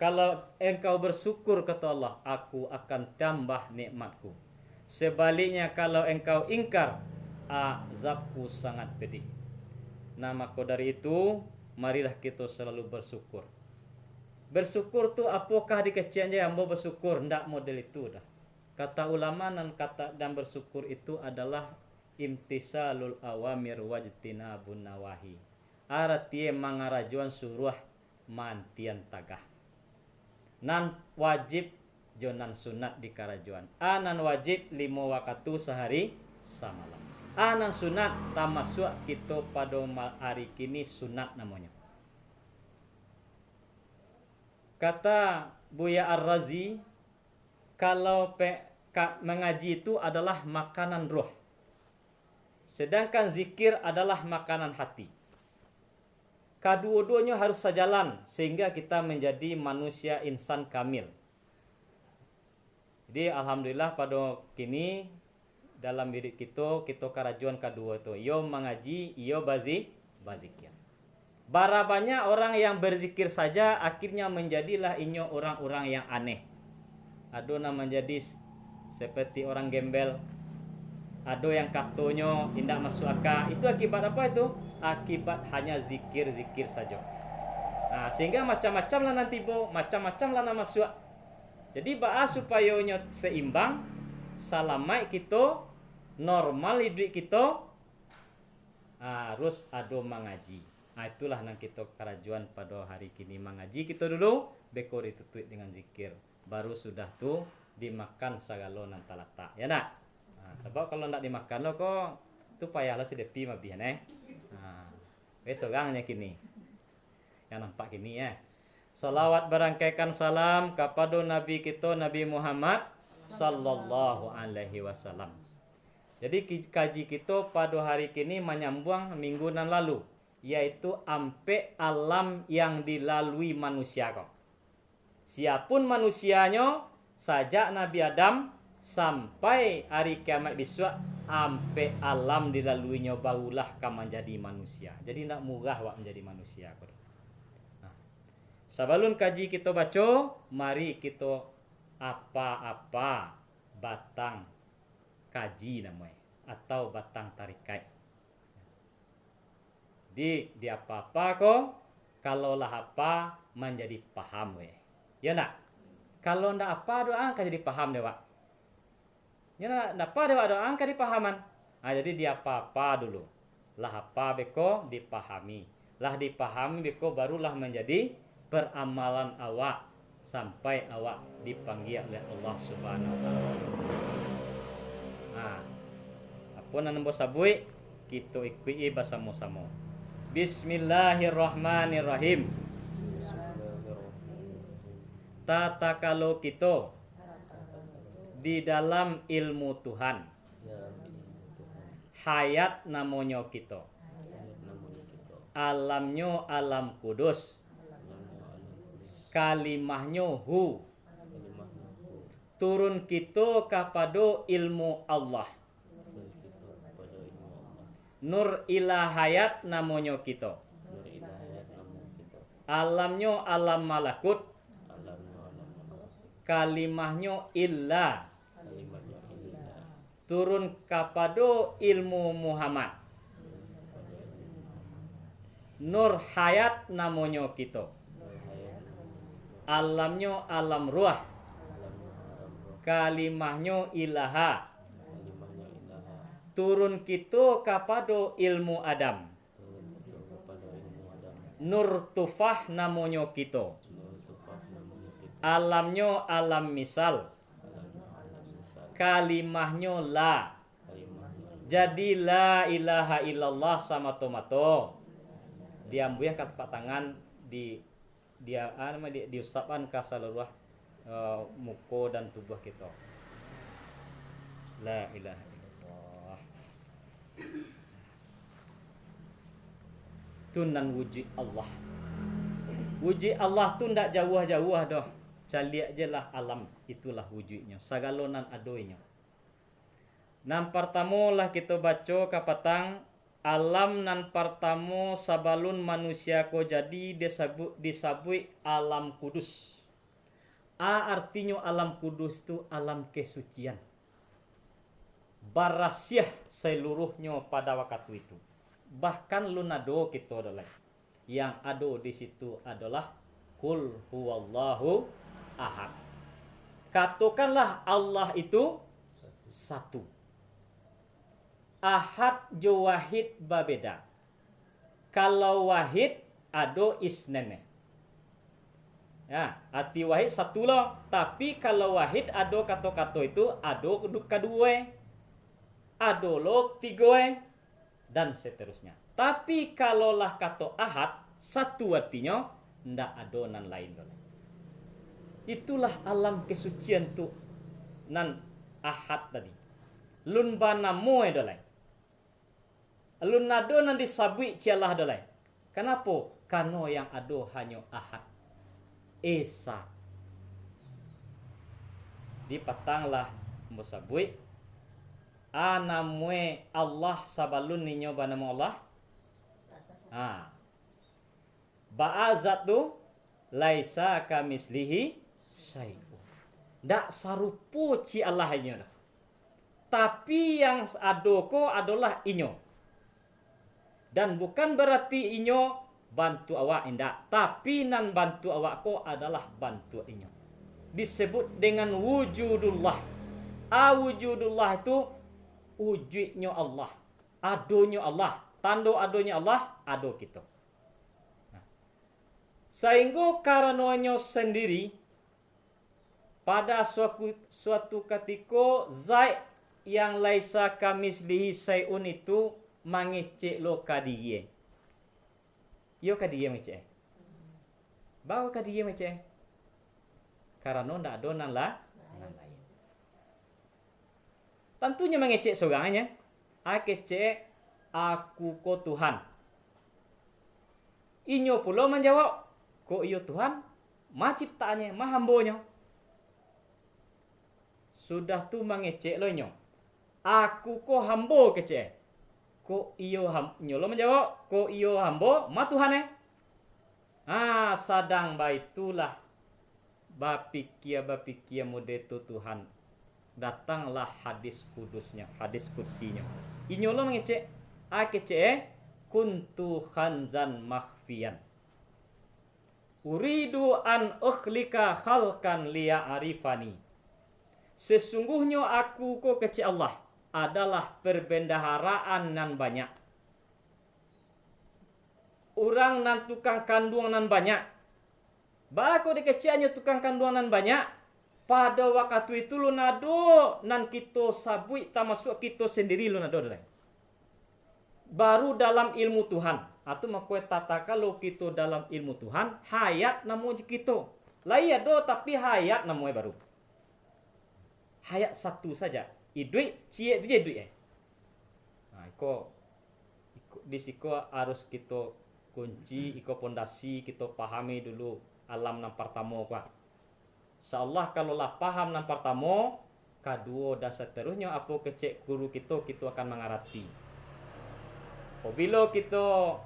Kalau engkau bersyukur kata Allah, aku akan tambah nikmatku. Sebaliknya kalau engkau ingkar, azabku sangat pedih. Nah, maka dari itu marilah kita selalu bersyukur. Bersyukur tu apakah dikecian je ambo bersyukur, ndak model itu dah. Kata ulama dan bersyukur itu adalah imtisalul awamir wajtinabun nawahi. Artie mangarajuan suruh mantian tagah. Nan wajib jonan sunat di karajuan. Anan wajib 5 waktu sehari samalam. Anan sunat tamasuk kita pada hari kini sunat namanya. Kata Buya Ar-Razi, kalau mengaji itu adalah makanan roh, sedangkan zikir adalah makanan hati. Kedua-duanya harus sejalan sehingga kita menjadi manusia insan kamil. Jadi alhamdulillah pada kini dalam diri kita karajuan kedua itu, yo mengaji, yo bazikir. Bara banyak orang yang berzikir saja akhirnya menjadilah inyo orang-orang yang aneh. Ada yang menjadi seperti orang gembel. Ada yang katanya tidak masuk akal. Itu akibat apa itu? Akibat hanya zikir-zikir saja. Nah, sehingga macam-macam lah nanti macam-macam lah nama masuk. Jadi bahas supaya seimbang, salamai kita, normal hidup kita, harus ada mengaji. Nah, itulah nang kita karajuan pada hari kini mengaji kita dulu, beko ditutup dengan zikir. Baru sudah tu dimakan segala nan talata. Ya nak? Nah, sebab kalau nak dimakan lo kok tu payahlah si depi mabihan besok orangnya kini. Yang nampak kini ya. Salawat berangkaikan salam kepada Nabi kita Nabi Muhammad sallallahu alaihi wasallam. Jadi kaji kita pada hari kini menyambung minggu nan lalu, yaitu ampe alam yang dilalui manusia kok. Siapun manusianya sajak Nabi Adam sampai hari kiamat besok, ampe alam dilaluinya barulah kamu menjadi manusia. Jadi nak murah wak menjadi manusia kok. Sebelum kaji kita baca, mari kita apa-apa batang kaji namanya atau batang tarikai. Di apa-apa kok kalau lah apa menjadi paham we. Ya nak? Kalau ndak apa doa kan jadi paham deh, Pak. Ya nak apa doa kan dipahaman. Jadi di apa-apa dulu. Lah apa beko dipahami. Lah dipahami beko barulah menjadi peramalan awak sampai awak dipanggil oleh Allah Subhanahu wa taala. Apa nan mbok sabui kita ikuti bersama-sama. Bismillahirrahmanirrahim. Tata kalau kita di dalam ilmu Tuhan, hayat namanya kita, alamnya alam kudus, kalimahnya hu, turun kita kepada ilmu Allah, nur ilahayat namanya kita, alamnya alam malakut, kalimahnya illa, turun kepada ilmu Muhammad, nur hayat namanya kita, alamnya alam ruh, kalimahnya ilaha, turun kita kepada ilmu Adam, nur tufah namanya kita, alamnya alam misal, kalimahnya la, jadi la ilaha illallah sama tomato diambil yang kat tangan diusapkan ke seluruh muka dan tubuh kita. La ilaha illallah. Tunan wujud Allah. Wujud Allah tu ndak jauh-jauh dah. Caliak je lah alam, itulah wujudnya. Segala nan adoinya. Nan pertama lah kita baca kapatang alam nan pertama sabalun manusia ko jadi disebut alam kudus. Artinya alam kudus itu alam kesucian. Barasyah seluruhnya pada waktu itu. Bahkan lunado kita adalah yang ada di situ adalah Qul huwallahu ahad. Katakanlah Allah itu satu. Ahad jo wahid babeda. Kalau wahid ada isnene. Ya, arti wahid satu loh. Tapi kalau wahid ada kata-kata itu ada kedua, ada lo tiga, dan seterusnya. Tapi kalaulah kata ahad satu artinya ndak ada nan lain dole. Itulah alam kesucian tu nan ahad tadi. Lun bana moe dole. Lun nado nan disabui cialah dole. Kenapa? Karena yang ada hanya ahad. Esa. Di petanglah musabui. Anamwe Allah sabalun ninyo banamo Allah. Ba'azat tu laisa kamislihi syai'un. Ndak sarupo ci Allah inyo. Tapi yang adoko adalah inyo. Dan bukan berarti inyo bantu awak indak, tapi nan bantu awak ko adalah bantu inyo. Disebut dengan wujudullah. Wujudullah itu wujudnya Allah, adonya Allah, tando adonya Allah, ado kita. Sehingga karenanya sendiri pada suatu ketika zat yang laisa kamislihi syai'un itu mangecek lo kadiye. Yo kadiye mece. Bawa kadiye mece. Karena ndak ada nan lain. Tentunya mengecek seorangnya. Akece aku ko Tuhan. Inyo pula menjawab, ko iyo Tuhan, ma ciptaannya, ma hambonyo. Sudah tu mengecek lo inyo. Aku ko hambo kece. Ko iyo nyolo menjawab, ko iyo hambo ma Tuhan sadang baitulah bapikia mode tu Tuhan. Datanglah hadis kudusnya, hadis kursinya. Inyolo mengecek, akece kuntu khanzan makhfiyan. Uridu an ukhlika khalqan liya arifani. Sesungguhnya aku ko kece Allah adalah perbendaharaan nan banyak. Orang nan tukang kandung nan banyak. Bako dikeciannya tukang kandung nan banyak. Pada waktu itu lunado nan kita sabui termasuk kita sendiri lunado dah. Baru dalam ilmu Tuhan. Atau makwe tata kalau kita dalam ilmu Tuhan, hayat namu kita. Lain do tapi hayat namu baru. Hayat satu saja. Idui cie dia idui iko disiko harus kita kunci iko pondasi kita pahami dulu alam nan pertama kwa. Insyaallah kalau lah paham nan pertama, kedua dan seterusnya apa kecek guru kita akan mengerti. Apabila kita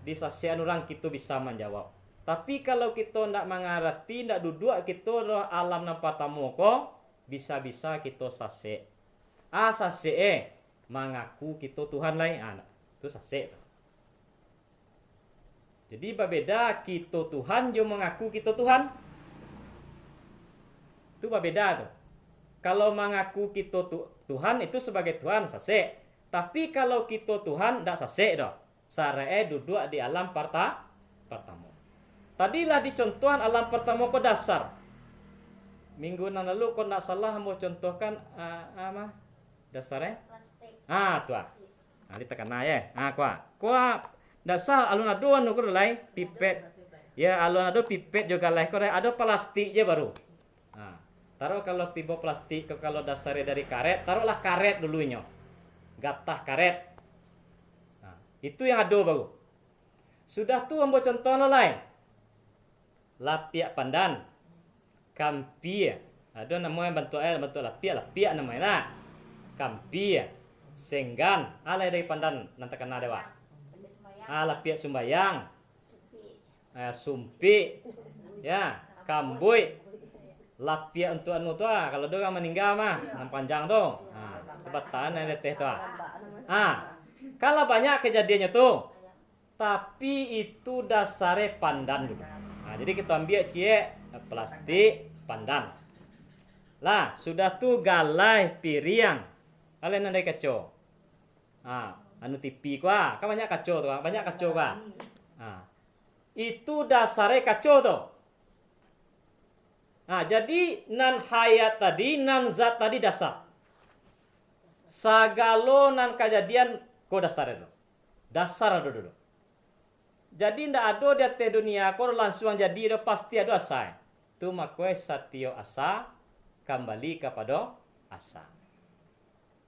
disasian orang kita bisa menjawab. Tapi kalau kita ndak mengerti, ndak duduk kita alam nan pertama ko, bisa-bisa kita sase. Sase mengaku kita Tuhan lain. Itu sase. Jadi berbeda kita Tuhan jo mengaku kita Tuhan. Itu berbeda tuh. Kalau mengaku kita Tuhan itu sebagai Tuhan sase. Tapi kalau kita Tuhan ndak sase doh. Sarae duduk di alam pertama. Tadilah dicontohan alam pertama ko dasar. Minggu nan lalu kau nak salah mau contohkan dasarnya? Plastik. Tuah. Nanti tekan ya. Kuah dasar alun aduan nukur lain pipet. Ya alun adu pipet juga lain. Kau ada plastik je baru. Taruh kalau tiba plastik kalau dasarnya dari karet, taruhlah karet dulunya. Gatah karet. Itu yang ada baru. Sudah tu ambo contoh lain. Lapiak pandan. Kampia. Ada namanya bentuk lapiak namanya lah. Kampia. Senggan. Alai dari pandan nanti kena dewa. Lapiak sumbayang. Sumpi. Ya, kambui. lapia untuk anu tu kalau dia orang meninggal mah yang panjang tu. Tebatan yang leteh tu. Kalau banyak kejadiannya tu. Tapi itu dasarnya pandan dulu. Jadi kita ambil plastik pandan. Lah, sudah tu galai piriang. Kalian andai kaco. Anu tipi kan banyak kaco tu, banyak kaco kan. Itu dasarnya kaco tu. Jadi nan hayat tadi, nan zat tadi dasar. Sagalo nan kejadian ko dasar itu. Dasar dulu. Jadi ndak ada di atas dunia ko langsung jadi ada pasti ada asa. Tu makoi satio asa kembali kepada asa.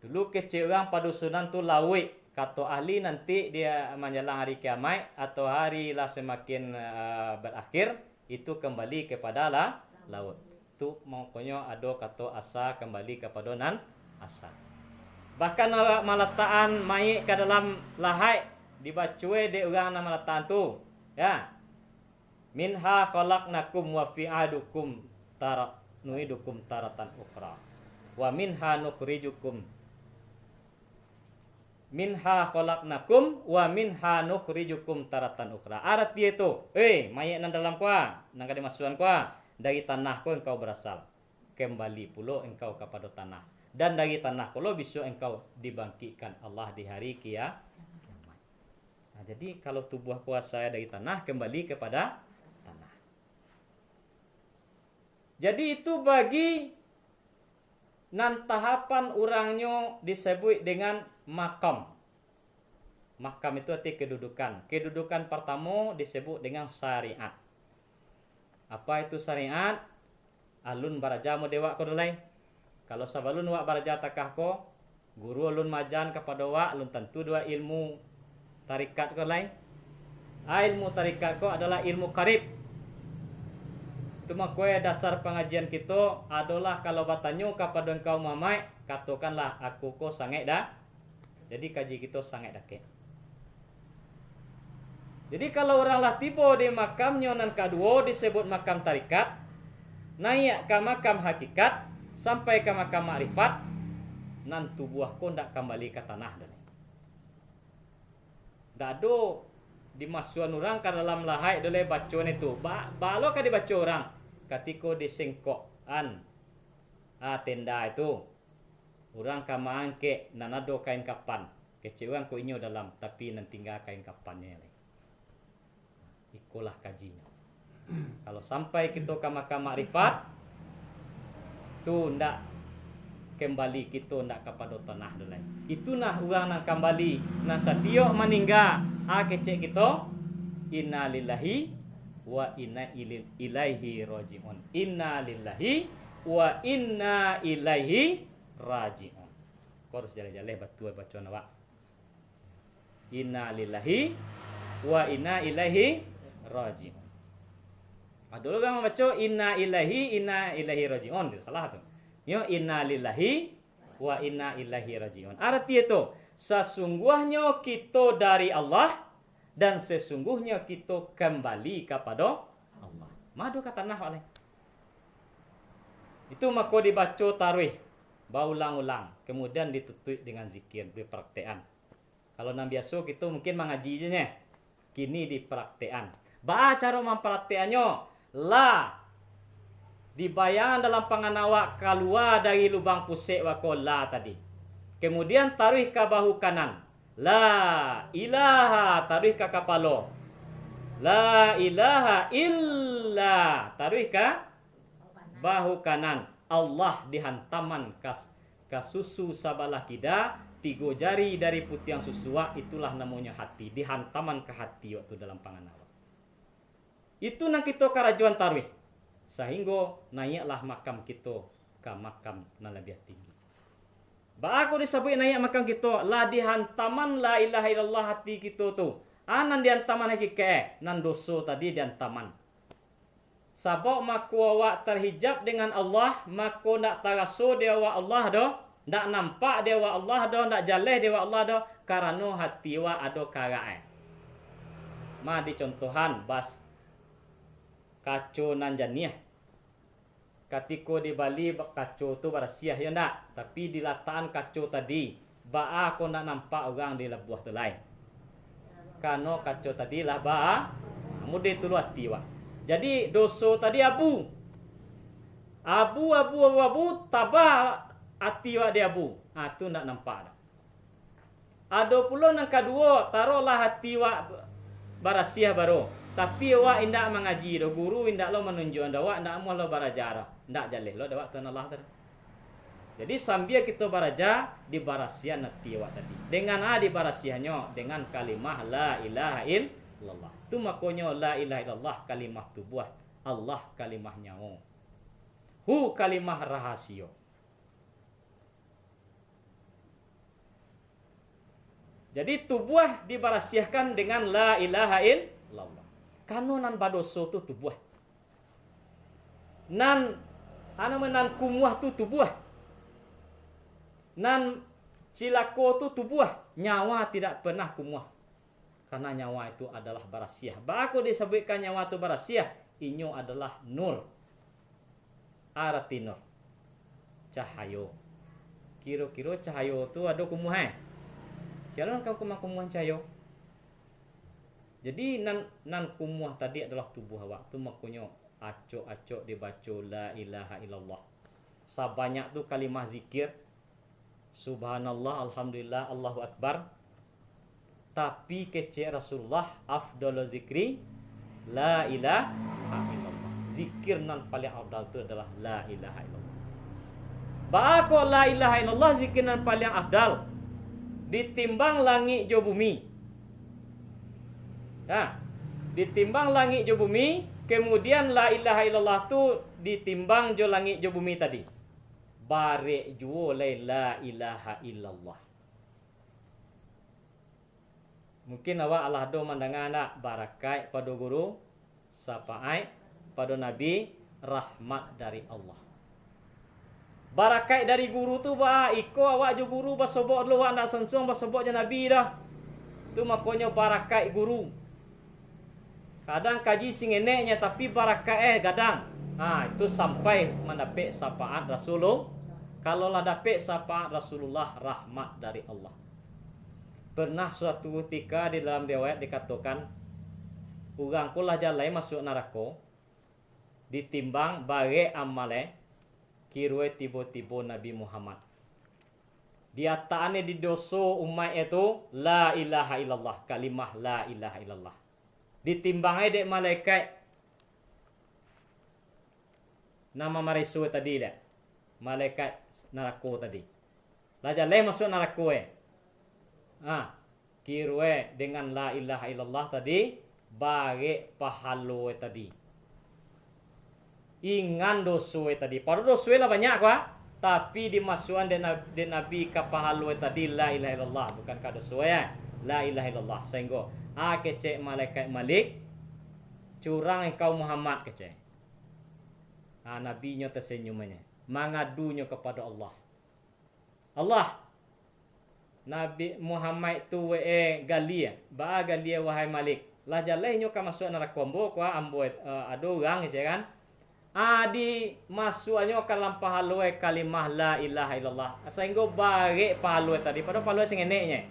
Dulu kecil orang padusunan tu lawi. Kata ahli nanti dia menjelang hari kiamat atau hari lah semakin berakhir itu kembali kepada laut. Tu makanya ada kata asa kembali kepada nan asa. Bahkan meletakkan mayat ke dalam lahai dibacue de orang nama letakkan tu. Ya. Minha khalaqnakum wa fi'adukum nuidukum taratan ukhra. Wa minha nukhrijukum khalaqnakum wa minha nukhrijukum taratan ukhra. Arti itu, mayat nan dalam kuah, nang kada masukan kuah, dari tanah ko engkau berasal. Kembali pula engkau kepada tanah. Dan dari tanah pula bisa engkau dibangkitkan Allah di hari kiamat. Jadi kalau tubuh kuasa dari tanah kembali kepada tanah. Jadi itu bagi nan tahapan orangnya disebut dengan makam. Makam itu arti kedudukan. Kedudukan pertama disebut dengan syariat. Apa itu syariat? Alun baraja mo dewa ko dalai. Kalau sabalun wa baraja takah ko, guru alun majan kepada wa alun tentu dua ilmu tarikat ko lain. Ilmu tarikat ko adalah ilmu karib. Cuma kue dasar pengajian kita adalah kalau batanyo kepada engkau mamai, katakanlah aku ko sangat dah. Jadi kaji kita sangat dake. Jadi kalau orang lah tiba di makamnya nan kedua disebut makam tarikat, naik ke makam hakikat sampai ke makam makrifat, nan tubuh ko ndak kembali ke tanah dah. Dado dimasukan orang ke dalam lahai doleh bacon itu. Balo ka dibaca orang ketika disengkokan tenda itu. Orang ka mangke nanado kain kapan. Kecil orang ko inyo dalam tapi nan tinggal kain kapannya. Ikulah kajinya. Kalau sampai kita ke makam makrifat tu ndak kembali kita ndak kepada tanah dulu. Itu nah orang nak kembali nah satio meninggal kecek kita inna lillahi wa inna ilaihi rajiun. Inna lillahi wa inna ilaihi rajiun. Kau harus jalan-jalan bacaan awak. Inna lillahi wa inna ilaihi rajiun. Dulu kan membaca inna ilaihi rajiun. Salah tu. Yo inna lillahi wa inna ilaihi rajiun. Arti itu sesungguhnya kita dari Allah dan sesungguhnya kita kembali kepada Allah. Madu kata nah oleh. Itu maka dibaca tarawih berulang-ulang, kemudian ditutup dengan zikir dipraktekan. Kalau nang biasa kita mungkin mengaji je nya. Kini dipraktekan. Ba cara mempraktekannya la dibayang dalam pangan awak keluar dari lubang pusik wakola tadi. Kemudian taruh ke bahu kanan. La ilaha taruh ke kepala. La ilaha illa taruh ke bahu kanan. Allah dihantaman ke susu sabalah kida. 3 jari dari putih yang susua itulah namanya hati. Dihantaman ke hati waktu dalam pangan awak. Itu nang kita karajuan taruh. Sehingga naiklah makam kita ke makam nan lebih tinggi. Ba aku disebut naik makam kita la dihantaman la ilaha illallah hati kita tu. Anan dihantaman hakikat nan dosa tadi dihantaman. Sabab maka awak terhijab dengan Allah, maka ndak taraso dia wa Allah dah, ndak nampak dia wa Allah dah, ndak jaleh dia wa Allah dah karena hati wa ada karae. Ma dicontohan bas kaco nan janiah. Katiko di Bali kaco tu barasiah ya ndak, tapi di lataan kaco tadi baa ko nak nampak orang di lebuah tu lain. Kano kaco tadi lah baa mude tu hati wa. Jadi doso tadi abu tabah hati wa dia abu. Tu nak nampak dah. Ado pula nang kedua taruhlah hati wa barasiah baru. Tapi awak indak mengaji do guru indak lo menunjuk anda awak indak mau lo barajar. Ndak jaleh lo dawak tuan Allah tadi. Jadi sambil kita baraja di barasiah nanti awak tadi. Dengan di barasiahnya dengan kalimah la ilaha illallah. Tu makonyo la ilaha illallah kalimah tu buah. Allah kalimah nyawa. Hu kalimah rahasia. Jadi tubuh dibarasiahkan dengan la ilaha illallah. Kanonan badoso tu tubuh. Nan kumuah tu tubuh. Nan cilako tu tubuh. Nyawa tidak pernah kumuah. Karena nyawa itu adalah barasiah. Baku disebutkan nyawa itu barasiah. Inyo adalah nur. Arti nur. Cahayo. Kira-kira cahayo tu ada kumuah. Siapa kau kumuah cahayo? Jadi nan kumuah tadi adalah tubuh awak. Tu maknanya acok-acok dibaca la ilaha illallah. Sabanyak tu kalimah zikir. Subhanallah, alhamdulillah, Allahu akbar. Tapi kece Rasulullah afdalu zikri la ilaha illallah. Zikir nan paling afdal tu adalah la ilaha illallah. Bako la ilaha illallah zikir nan paling afdal ditimbang langit jo bumi. Ditimbang langit jo bumi, kemudian la ilaha illallah tu ditimbang jo langit jo bumi tadi. Barek juo la ilaha illallah. Mungkin awak Allah do mandangan nak barakai pada guru, sapaai pada nabi, rahmat dari Allah. Barakai dari guru tu ba iko awak jo guru basobok dulu awak nak sensuang basobok je nabi dah. Tu makanya barakai guru. Kadang kaji singeneknya tapi barakai gadang. Itu sampai mendapat syafaat Rasulullah. Kalau lah dapat syafaat Rasulullah rahmat dari Allah. Pernah suatu ketika di dalam riwayat dikatakan orang kulah jalai masuk neraka ditimbang bare amale kirwe tiba-tiba Nabi Muhammad. Di ataane di doso umat itu la ilaha illallah, kalimah la ilaha illallah. Ditimbangnya dek malaikat nama marisu tadi dah. Malaikat neraka tadi. Lajaleh masuk neraka kirwe dengan la ilaha illallah tadi bagi pahala tadi. Ingan dosa tadi. Pada dosa lah banyak kuah. Tapi dimasukkan de Nabi ke pahala tadi la ilaha illallah bukan ka dosa ya. La ilaha illallah sehingga kecek malaikat Malik curang engkau Muhammad kecek. Nabinya tersenyumnya mengadunya kepada Allah. Allah Nabi Muhammad tu galia ba galia wahai Malik lah jalainya ka masuk neraka ambo ko ambo ada orang je kan di masuknya ke dalam pahala kalimah la ilaha illallah sehingga bare pahala tadi pada pahala sing eneknya.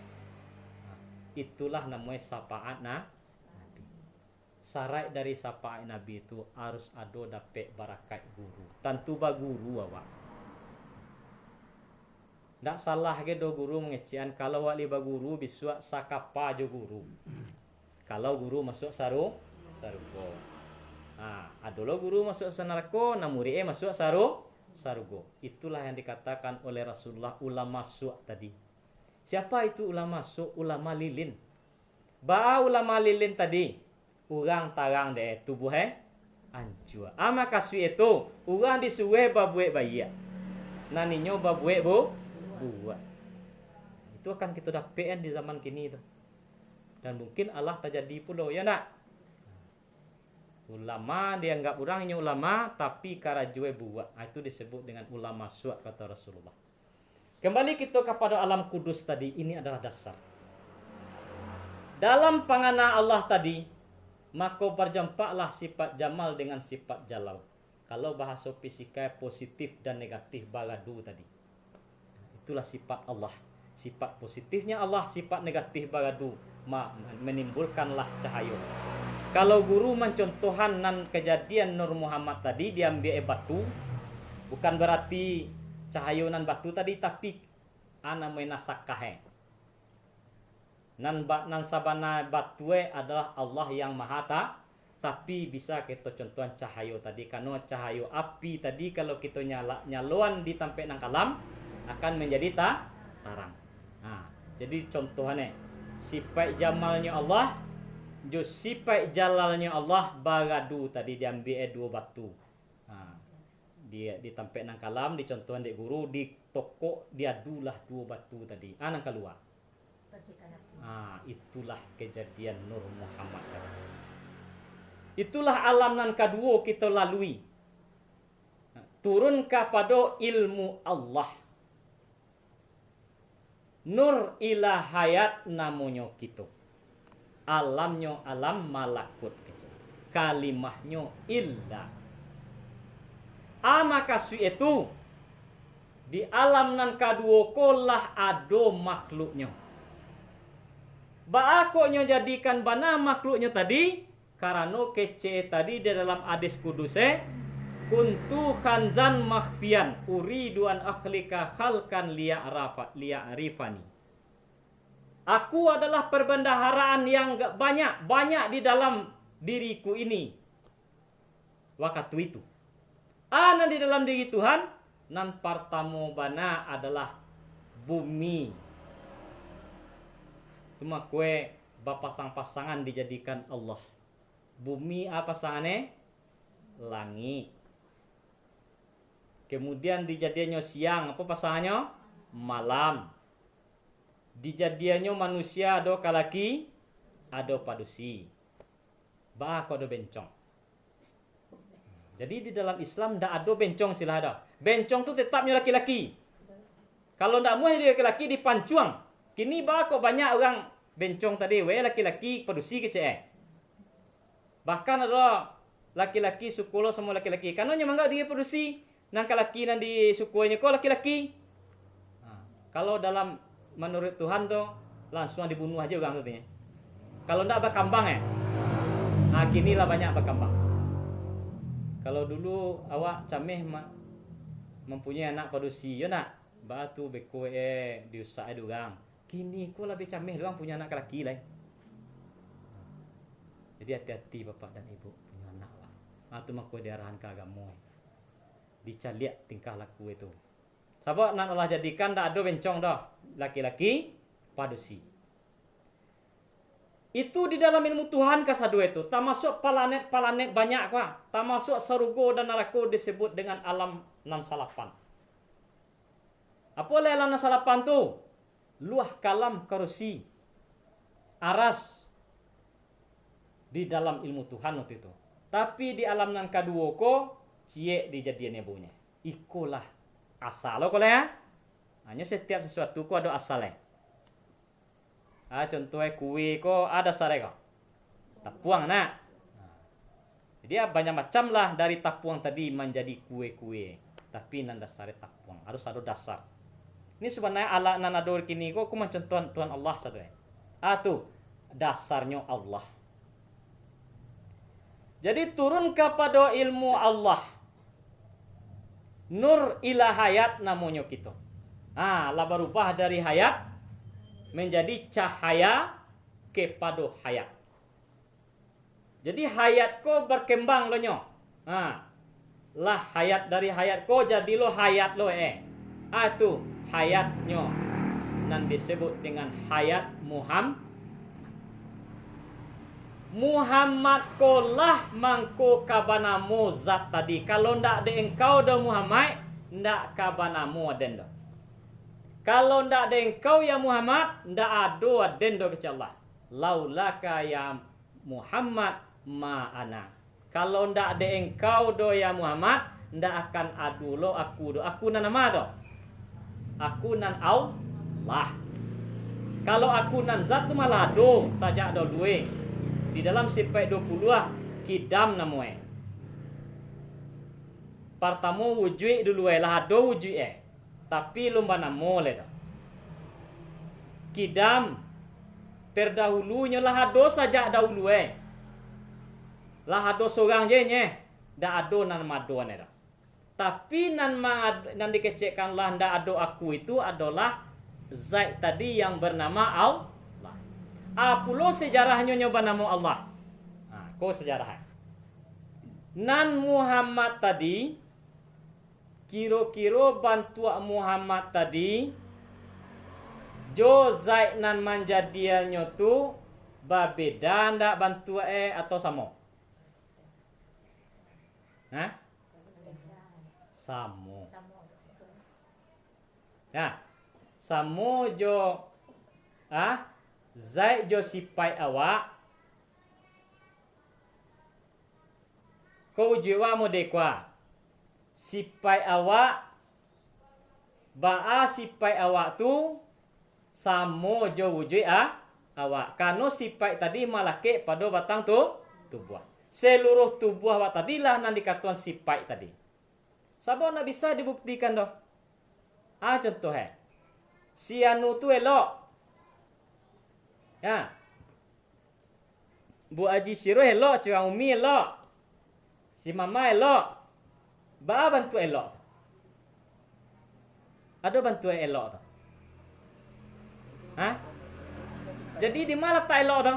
Itulah namanya syafaat Nabi. Syarat dari syafaat Nabi itu harus ada dapat barakat guru. Tentu ba guru awak. Tak salah ke do guru mengecian kalau wali ba guru biswa sakapa jo guru. Kalau guru masuk sarugo. Adalah guru masuk neraka, namuri masuk sarugo. Itulah yang dikatakan oleh Rasulullah ulama su' tadi. Siapa itu ulama su'? Ulama lilin. Ulama lilin tadi orang tarang deh tubuh anjua. Ama kasui itu orang disuwe babuek bayi. Naninyo babuek buat. Itu akan kita dapat di zaman kini itu. Dan mungkin Allah terjadi pula ya nak. Ulama dianggap orangnya ulama tapi karajue buat. Itu disebut dengan ulama su' kata Rasulullah. Kembali kita kepada alam kudus tadi, ini adalah dasar. Dalam pangana Allah tadi, maka berjampaklah sifat jamal dengan sifat jalal. Kalau bahasa fisika positif dan negatif bagadu tadi. Itulah sifat Allah. Sifat positifnya Allah, sifat negatif bagadu menimbulkanlah cahaya. Kalau guru mencontohan nan kejadian Nur Muhammad tadi diambil batu, bukan berarti cahaya nan batu tadi, tapi ana menasakah. Nan sabana batu adalah Allah yang maha tapi bisa kita contohan cahaya tadi, karena cahaya api tadi kalau kita nyaluan di tampe nang kalam akan menjadi tarang. Nah, jadi contohnya sifat jamalnya Allah, jo sifat jalalnya Allah bagadu tadi diambil dua batu. Nah, dia di tampe nang kalam dicontohan dek guru di toko diadulah dua batu tadi. Nang keluar. Itulah kejadian Nur Muhammad tadi. Itulah alam nan kedua kita lalui. Turun kepada ilmu Allah. Nur ila hayat namanya kita. Alamnya alam malakut. Kalimahnya illa. Maka itu di alam nan kedua kolah ado makhluknya. Baakonya jadikan bana makhluknya tadi. Karena kece tadi di dalam hadis kuduse kuntu khanzan makhfian uridu an akhlika khalkan liya'rifani. Aku adalah perbendaharaan yang banyak di dalam diriku ini. Waktu itu ana di dalam diri Tuhan nan pertama bana adalah bumi. Cuma kue bapasang-pasangan dijadikan Allah. Bumi apa pasangannya? Langit. Kemudian dijadiannya siang, apa pasangannya? Malam. Dijadiannya manusia ada kalaki, ada padusi. Bako ada bencong. Jadi di dalam Islam tidak ada bencong sila ada. Bencong tu tetapnya laki-laki. Kalau tidak mau jadi laki-laki dipancuang. Kini bako banyak orang bencong tadi, laki-laki padusi kecil. Bahkan ada laki-laki sukulo semua laki-laki. Karena nyamangga dia produksi nang laki nan di sukunya kok laki-laki. Kalau dalam menurut Tuhan tuh langsung dibunuh aja orang katanya. Kalau ndak berkembang kini lah banyak berkembang. Kalau dulu awak cameh mempunyai anak produksi, ya nak, batu beko diusak orang. Kini kok lebih cameh doang punya anak laki lah. Jadi hati-hati bapak dan ibu punya anak lah. Atau mak kue diarahan ke agama. Dicaliak tingkah laku itu. Sebab nak Allah jadikan tak ada bencong dah. Laki-laki padusi. Itu di dalam ilmu Tuhan kasadu itu. Tak masuk planet banyak kok. Tak masuk surga dan neraka disebut dengan alam 68. Apa alam 68 tu? Luah kalam kursi. Aras. Di dalam ilmu Tuhan waktu itu. Tapi di alam nan kedua ko cie dijadiannya bunya. Ikulah asal lo ya. Hanya setiap sesuatu ko ada asalnya. Contohnya kue ko ada asalnya ko. Tapuang nak. Jadi banyak macam lah dari tapuang tadi menjadi kue-kue. Tapi nan dasarnya tapuang. Harus ada dasar. Ini sebenarnya ala nan ada kini ko mencontoh Tuhan Allah saudara. Tu dasarnya Allah. Jadi turun kepada ilmu Allah. Nur ila hayat namanya kita. Lah berubah dari hayat menjadi cahaya kepada hayat. Jadi hayat ko berkembang lo nyo. Lah hayat dari hayat ko jadi lo hayat lo tu hayatnya nan disebut dengan hayat Muhammad kolah mangko kabanamu zat tadi. Kalau ndak de engkau do Muhammad, ndak kabanamu adendo. Kalau ndak de engkau ya Muhammad, ndak ado adendo ke Allah. Laulaka ya Muhammad ma ana. Kalau ndak de engkau do ya Muhammad, ndak akan adu lo aku do. Aku nan nama to. Aku nan Allah. Kalau aku nan zat tu malah do saja do duwe. Di dalam sifat 20 kidam namanya. Pertama wujud dulu lah ado wujud tapi lumba namo le dah. Kidam terdahulunya lah ado saja dahulu lah ado seorang je dah ado nan mado dah. Tapi nan dikecekkan lah ndak ado aku itu adalah zat tadi yang bernama Allah. Apulo sejarahnya nyoba nama Allah. Ko sejarah. Nan Muhammad tadi kiro-kiro bantua Muhammad tadi jo zait nan manjadiannya tu babeda ndak bantua atau samo? Samo. Samo jo zait jo sipai awak ko jiwa modekwa sipai awak sipai awak tu samo jo wujud awak kano sipai tadi malake pada batang tubuh seluruh tubuh awak tadilah nan dikatuan sipai tadi sabab nak bisa dibuktikan doh contoh si anu tu elok Bu Haji Siro elok Cik Umi elok si mama elok bantu elok. Ada bantu elok tu. Jadi di mana tak elok tu?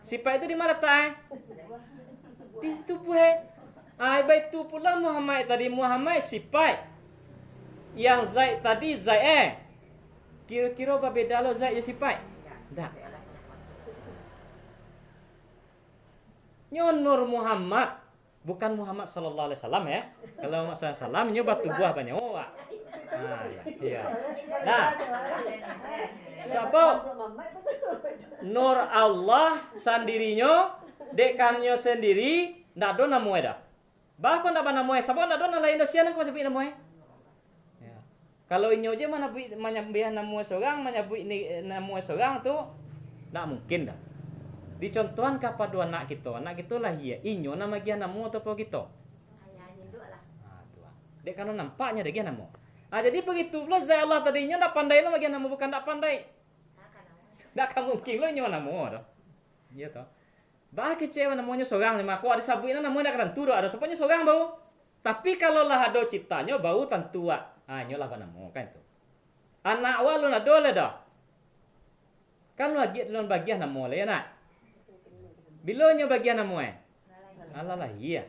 Sifat itu di mana tak? Di situ pun. Itu pula Muhammad tadi. Muhammad sifat. Yang Zaid tadi Zaid kira-kira apa beda lo Zaid ya sifat? Tak. Nur Muhammad bukan Muhammad sallallahu alaihi wasallam Kalau Muhammad sallallahu alaihi wasallam nyoba tubuh banyak ya. Sebab Nur Allah sendirinya dekannya sendiri ndak do namo dah. Bahkan ndak namo sebab ndak do lain Indonesia nang sebut namo ya. Kalau inyo je mana menyebut namo seorang menyebut namo seorang tu ndak mungkin dah. Dicontohan kepada anak kita lah inyo nama dia namo atau apa kita. Dek kan nampaknya dia namo. Jadi begitu pula zat Allah tadinya ndak pandai lo bagi namo bukan ndak pandai. Ndak mungkin lo inyo namo dah. Iya toh. Bah kecewa namanya seorang lima aku ada sabuina namanya ndak tentu ada sepanya seorang bau. Tapi kalau lah ada ciptanya bau tentu inyo lah namo kan itu. Anak walu na dole dah. Kan lagi dalam bagian namo le nak. Bilonya bagian namo Alalah iya.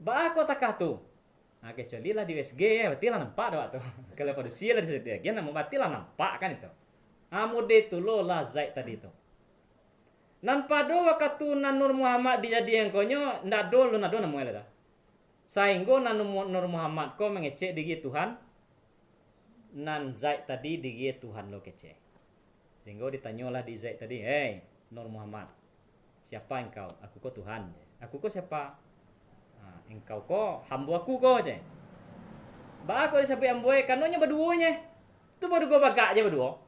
Ba aku takah tu. Kecuali lah di USG berarti lah nampak dah tu. Kalau pada sila di bagian namo berarti lah nampak kan itu. Mode tu lo lah Zaid tadi tu. Nan pada waktu nan Nur Muhammad dijadikan konyo ndak do lu nado namo dah. Sainggo nan Nur Muhammad ko mengecek digi Tuhan. Nan Zaid tadi digi Tuhan lo kecek. Sehingga ditanyalah di Zaid tadi, Nur Muhammad, siapa engkau? Aku kok Tuhan. Aku kok siapa? Engkau kok hamba aku kok je. Ba aku disebut hamba kanonya berduanya. Tu baru gua bagak je berdua.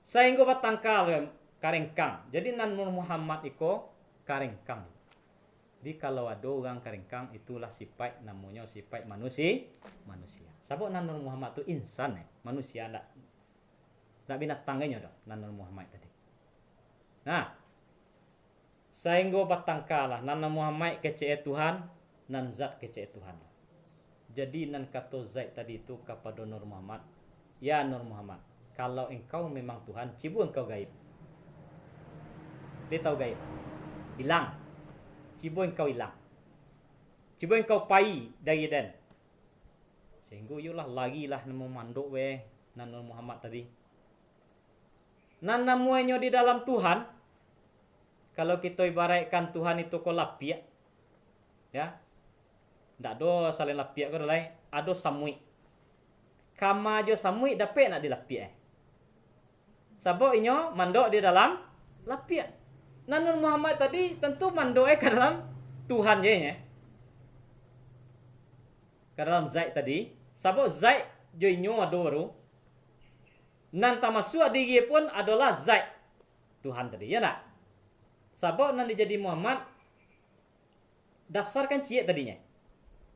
Sainggo batangkal karengkang. Jadi nan Nur Muhammad iko karengkang. Di kalau ada orang karengkang itulah sifat namanya sifat manusia. Sebab nan Nur Muhammad tu insan manusia ndak binatangnya dah nan Nur Muhammad tadi. Sainggo batangkalah nan Muhammad kecek Tuhan, nan zat kecek Tuhan. Jadi nan kata Zaid tadi itu kepada Nur Muhammad, ya Nur Muhammad, kalau engkau memang Tuhan, cibu engkau gaib. Dia tahu gaib. Hilang. Cibu engkau hilang. Cibu engkau pai dari dan. Sehingga yulah lagi lah nemu manduk nan Nur Muhammad tadi. Nan namanya di dalam Tuhan. Kalau kita ibaratkan Tuhan itu ko lapiak. Ya. Ndak do saling lapiak ko lain, ado samui. Kama jo samui dapat nak dilapiak. Sebab inyo mandok di dalam lapiak. Nan Nur Muhammad tadi tentu mandok ke dalam Tuhan je ke dalam Zaid tadi. Sebab Zaid jo inyo ado baru. Nan tamasuk diri pun adalah Zaid Tuhan tadi ya nak. Sebab nan dijadi Muhammad dasarkan cie tadinya.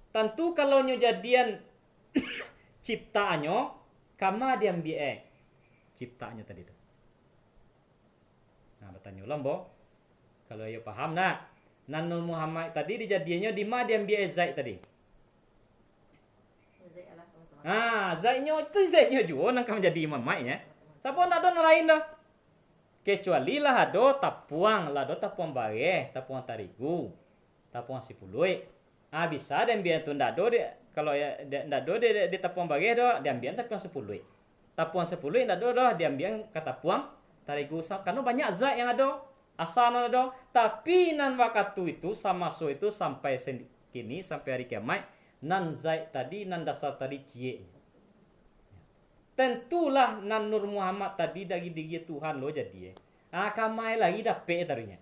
Tentu kalau nyo jadian ciptaannya kama diambil ciptaannya tadi tu. Nah, bertanya ulang bo. Kalau yo paham nak, nan Nur Muhammad tadi dijadiannya di ma diambil Zaid tadi. Zaidnya itu Zaidnya juga nang kam jadi Imam Mai-nya. Siapa nak ada lain dah. Kecuali lah ada tapuang bare, tapuang tarigu, tapuang sipului. Bisa dan biar tu ndak do kalau ya ndak do di tapuang bare do diambil tapuang sipului. Tapuang sipului ndak do diambil ke tapuang tarigu. Karena banyak zat yang ada, asal ada. Tapi nan waktu itu sama so itu sampai kini sampai hari kiamat nan zat tadi nan dasar tadi cie. Tentulah nan Nur Muhammad tadi dari diri Tuhan lo jadi. Kamai lagi dapat taruhnya.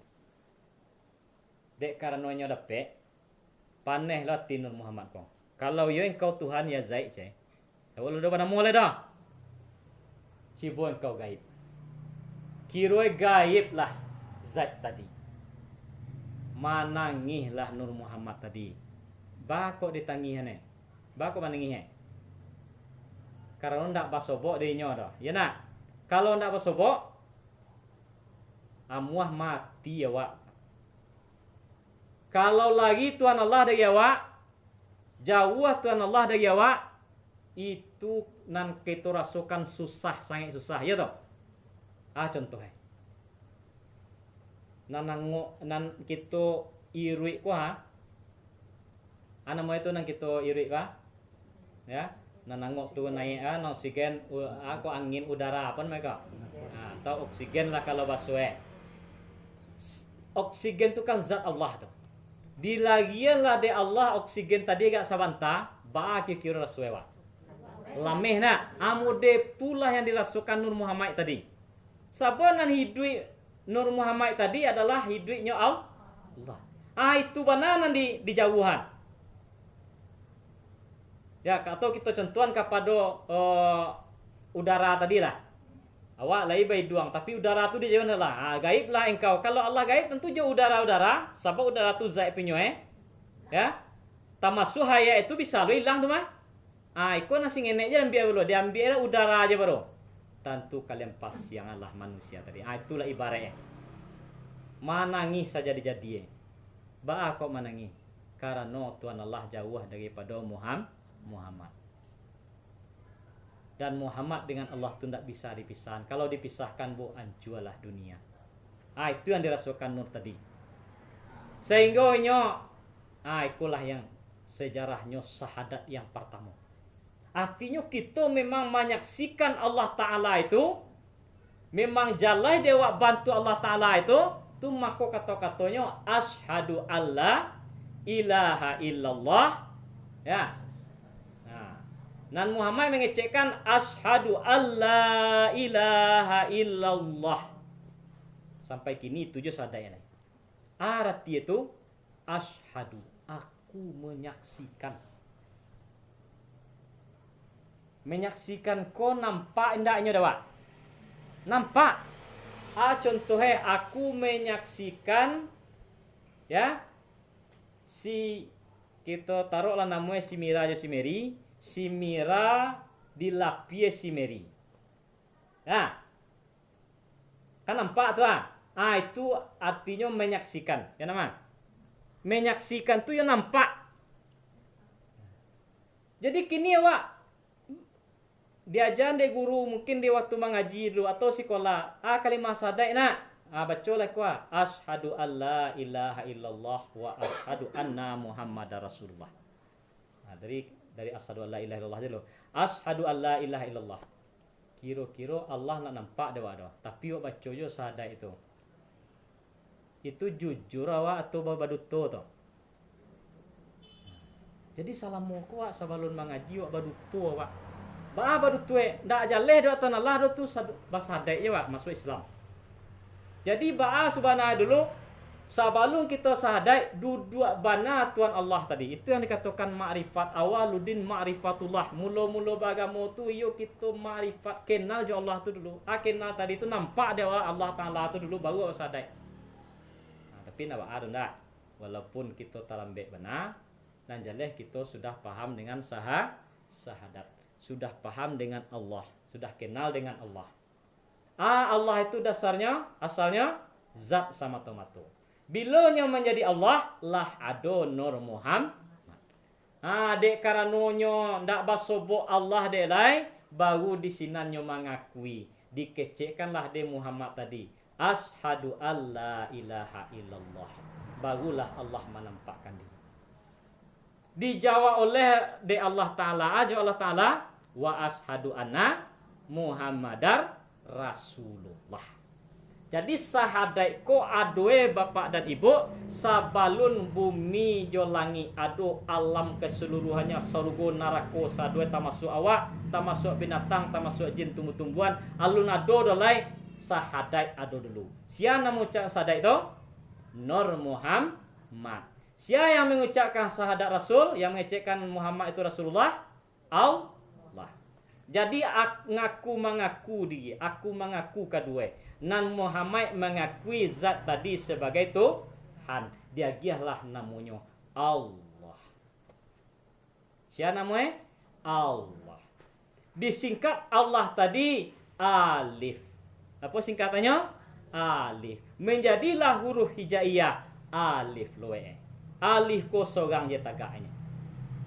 Dek karenanya dapat paneh lah tin Nur Muhammad kong. Kalau yo engkau Tuhan ya Zaid cai. Saya udah pada mulai dah. Cibo engkau gaib. Kiroi gaib lah Zaid tadi. Manangih lah Nur Muhammad tadi. Bakok ditangih ne. Bakok manangih. Karena ndak basobok dia nyo dah. Ya nak. Kalau ndak basobok amuah mati ya wak. Kalau lagi Tuhan Allah dari awak, jauh Tuhan Allah dari awak, itu nan kita rasakan susah, sangat susah, ya toh? Contohnya. Nan kita irui kuah, mau itu nan kita irui kuah, ya? Nanangok tu naik oksigen, aku angin udara apa mereka? Atau oksigen lah kalau baswe. Oksigen tu kan zat Allah tu. Dilagian lah de Allah oksigen tadi gak sabanta, bagi kira raswewa. Lameh nak, amude tulah yang dirasukan Nur Muhammad tadi. Sabonan hidup Nur Muhammad tadi adalah hidupnya Allah. Itu bananan di jauhan. Ya, atau kita contohan kepada udara tadi lah. Awak lai bayi duang, tapi udara tu dia jauh lah. Gaib lah engkau. Kalau Allah gaib tentu jauh udara-udara. Sebab udara tu zat pinyo ya. Tamasu haya itu bisa lo hilang tu mah. Iko nasi ngenek je ambil dulu. Dia ambil udara aja baru. Tentu kalian pas yang Allah manusia tadi. Itulah ibaratnya. Manangis saja dijadi. Ba kok manangis? Karena Tuhan Allah jauh daripada Muhammad. Dan Muhammad dengan Allah itu tidak bisa dipisahkan. Kalau dipisahkan, anjualah dunia. Itu yang dirasakan Nur tadi. Sehingga itulah yang sejarahnya syahadat yang pertama. Artinya kita memang menyaksikan Allah Ta'ala itu, memang jalai dewa bantu Allah Ta'ala itu maka kata-katanya asyhadu alla ilaha illallah, ya. Nan Muhammad mengecekkan asyhadu alla ilaha illallah. Sampai kini tujuh sadaya. Arti itu asyhadu, aku menyaksikan. Menyaksikan ko nampak indahnya dah. Nampak. Contohnya aku menyaksikan, ya. Si kita taruhlah namanya si Mira aja si Mary. Si Mira dilapie si Mary. Kan nampak tuh. Itu artinya menyaksikan. Ya nama. Menyaksikan tuh ya nampak. Jadi kini awak diajar deh guru mungkin di waktu mengaji dulu atau sekolah. Kalimah syahadat nak. Baca lah kuah. Asyhadu alla ilaha illallah wa asyhadu anna Muhammadar Rasulullah. Dari asyhadu alla ilaha illallah dulu. Asyhadu alla ilaha illallah. Kira-kira Allah nak nampak dewa dah. Tapi awak baca je syahadat itu. Itu jujur awak atau baduto tu. Jadi salamu awak sebelum mengaji awak baduto awak. Baduto ndak jaleh doa tan Allah do tu basahadat je awak masuk Islam. Jadi subhanahu dulu sebelum kita syahadat duduk bana Tuhan Allah tadi. Itu yang dikatakan ma'rifat awaludin ma'rifatullah. Mula-mula beragama tu kita ma'rifat kenal je Allah tu dulu. Kenal tadi tu nampak dia Allah Taala tu dulu baru syahadat. Tapi nak ada ndak? walaupun kita talambek benar dan jaleh kita sudah paham dengan sahadat, sudah paham dengan Allah, sudah kenal dengan Allah. Allah itu asalnya zat sama tomato. Bilanya menjadi Allah lah ado Nur Muhammad. Dek karanonyo ndak basobo Allah dek lai baru di sinanyo mengakui dikecekkanlah de Muhammad tadi. Ashadu alla ilaha illallah. Barulah Allah menampakkan diri. Dijawab oleh de Allah Ta'ala aja Allah Ta'ala wa ashadu anna Muhammadar Rasulullah. Jadi sahadat ko adoe bapak dan ibu sabalun bumi jo langi ado alam keseluruhannya surga neraka sadoe termasuk awak, termasuk binatang, termasuk jin tumbuh-tumbuhan alun ado dolai sahadat ado dulu. Siapa yang mengucapkan sahadat itu? Nur Muhammad. Siapa yang mengucapkan sahadat Rasul, yang mengecekkan Muhammad itu Rasulullah? Allah. Jadi aku mengaku dia, aku mengaku kedua. Nan Muhammad mengakui zat tadi sebagai Tuhan. Dia giahlah namanya Allah. Siapa namanya? Allah. Disingkat Allah tadi alif. Apa singkatannya? Alif. Menjadilah huruf hijaiyah alif loe. Alif ko sorang je tagaknya.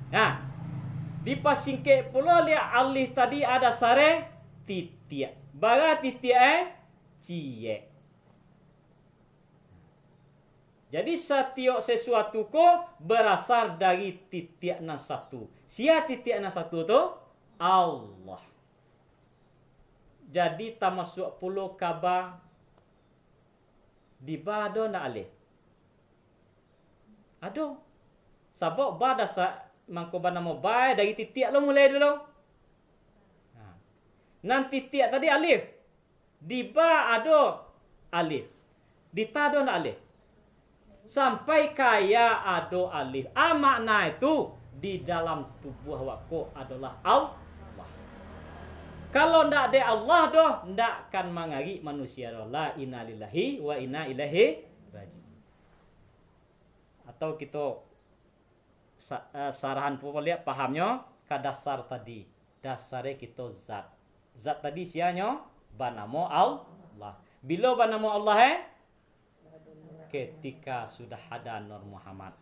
Nah, dipasingke pula lihat alif tadi ada sare titik. Bara titik cie. Jadi setiap sesuatu ko berasal dari titik na satu. Sia titik na satu tu Allah. Jadi tamasuk puluh kaba di bado na alif. Aduh. Sabok bada mangko bana mo bay dari titik lo mulai dulu. Nanti titik tadi alif. Di ba ado alif. Di ta ado alif. Sampai kaya ado alif. Makna itu di dalam tubuh awakku adalah Allah. Kalau ndak ada Allah doh ndak akan mengari manusia doh. La inna lillahi wa inna ilaihi raji'un. Atau kita sarahan pun lihat pahamnya ke dasar tadi. Dasarnya kita zat. Zat tadi sianya banamo Allah. Bila banamo Allah ketika sudah ada Nur Muhammad.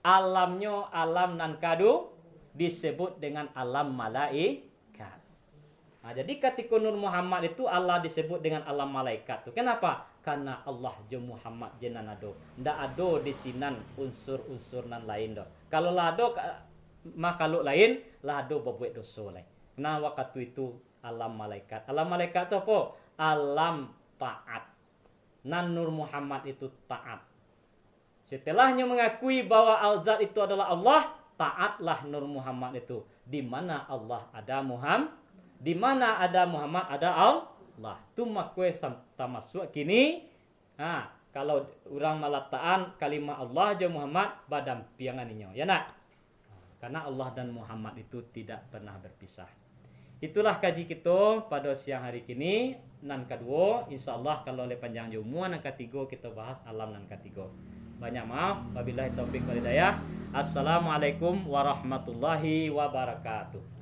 Alamnya alam nan kadu disebut dengan alam malaikat. Jadi ketika Nur Muhammad itu Allah disebut dengan alam malaikat tu. Kenapa? Karena Allah je Muhammad jenan ado. Ndak ado di sinan unsur-unsur nan lain do. Kalau lah ado makhluk lain lah ado berbuat dosa lain. Nah waktu itu alam malaikat. Alam malaikat itu apa? Alam taat. Nan Nur Muhammad itu taat. Setelahnya mengakui bahwa Al-Zat itu adalah Allah, taatlah Nur Muhammad itu. Di mana Allah ada Muhammad, di mana ada Muhammad ada Allah. Tu makwe tamasuk kini. Kalau orang malataan kalimat Allah je Muhammad badam pianganinya. Ya nak? Karena Allah dan Muhammad itu tidak pernah berpisah. Itulah kaji kita pada siang hari kini. Nan kedua, insyaallah kalau oleh panjang jumua nan ketiga kita bahas alam nan ketiga. Banyak maaf, wabillahi taufik wal hidayah. Assalamualaikum warahmatullahi wabarakatuh.